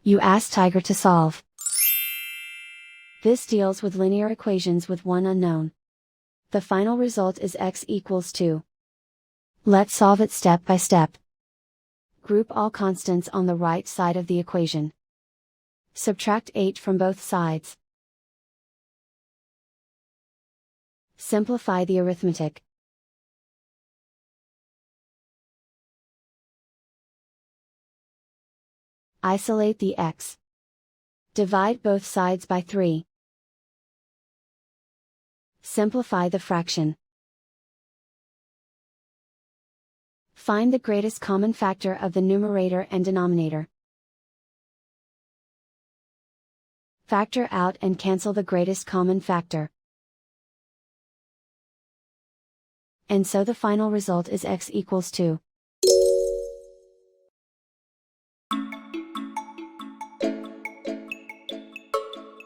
You ask Tiger to solve. This deals with linear equations with one unknown. The final result is x equals 2. Let's solve it step by step. Group all constants on the right side of the equation. Subtract 8 from both sides. Simplify the arithmetic. Isolate the x. Divide both sides by 3. Simplify the fraction. Find the greatest common factor of the numerator and denominator. Factor out and cancel the greatest common factor. And so the final result is x equals 2.